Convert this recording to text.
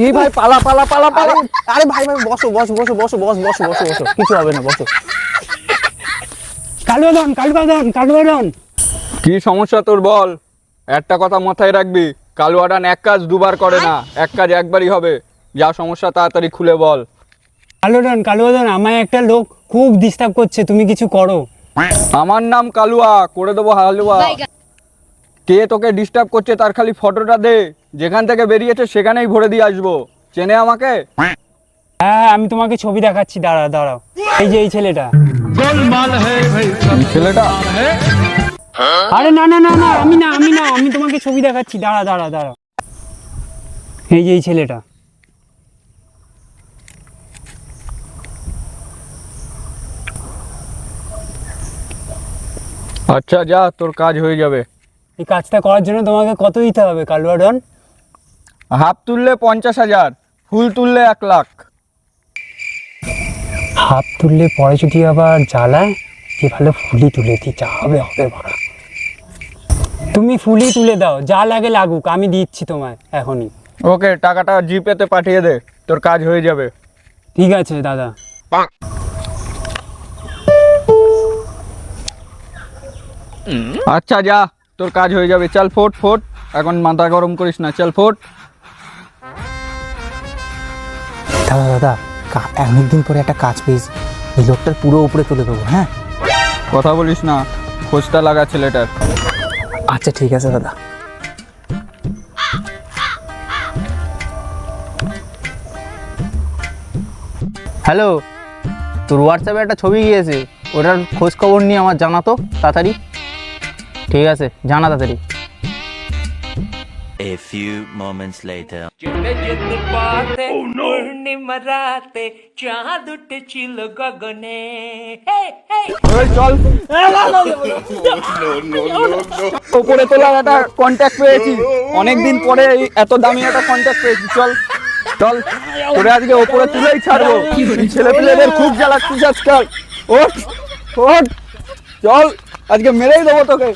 এই ভাই পালা পালা পালা পালা। আরে ভাই ভাই বসো বসো বসো বসো বসো বসো বসো বসো, কিছু হবে না, বসো। কালুয়াডন। কি সমস্যা তোর বল? একটা কথা মাথায় রাখবি, কালুয়াডান এক কাজ দুবার করে না, এক কাজ একবারই হবে। যা সমস্যা তাড়াতাড়ি খুলে বল। কালুয়াডন, আমায় একটা লোক খুব ডিস্টার্ব করছে, তুমি কিছু করো। আমার নাম কালুয়া, করে দেবো হালুয়া। কে তোকে ডিস্টার্ব করছে তার খালি ফটোটা দে, যেখান থেকে বেরিয়েছে সেখানেই ভরে দিয়ে আসবো। চেনে আমাকে? হ্যাঁ, আমি তোমাকে ছবি দেখাচ্ছি, দাঁড়াও। এই যে এই ছেলেটা। এই ছেলেটা? আরে না, আমি তোমাকে ছবি দেখাচ্ছি, দাঁড়াও। এই যে এই ছেলেটা। আচ্ছা যা, তোর কাজ হয়ে যাবে। এই কাজটা করার জন্য তোমাকে কত দিতে হবে কালুয়াডন? হাফ তুললে 50,000, ফুল তুললে 1 লাখ। হাফ তুললে পরে যদি আবার জ্বালায়, যে ভালো ফুলই তুলে দিই, যা হবে ভাড়া। তুমি ফুলই তুলে দাও, যা লাগে লাগুক, আমি দিচ্ছি তোমায় এখনই। ওকে, টাকাটা জিপেতে পাঠিয়ে দে, তোর কাজ হয়ে যাবে। ঠিক আছে দাদা। আচ্ছা যা, তোর কাজ হয়ে যাবে। চল ফোট, এখন মাথা গরম করিস না, চল ফোট। দাদা অনেকদিন পরে একটা কাজ পেয়েছি, এই লোকটার পুরো উপরে তুলে দেবো। হ্যাঁ, কথা বলিস না, খোঁজটা লাগা ছেলেটার। আচ্ছা ঠিক আছে দাদা। হ্যালো, তোর হোয়াটসঅ্যাপে একটা ছবি গিয়েছে, ওটার খোঁজ খবর নিয়ে আমার জানা তো তাড়াতাড়ি। ঠিক আছে, জানা তাড়াতাড়ি। A few moments later. চল, ওপরে তোলার একটা কন্ট্যাক্ট পেয়েছি, অনেকদিন পরে এত দামি একটা কন্ট্যাক্ট পেয়েছি। চল তোরে আজকে ওপরে তুলেই ছাড়বো। ছেলে পেলেদের খুব জ্বালাচ্ছিস আজকাল। ওঠ, চল আজকে মেরেই দেবো তোকে।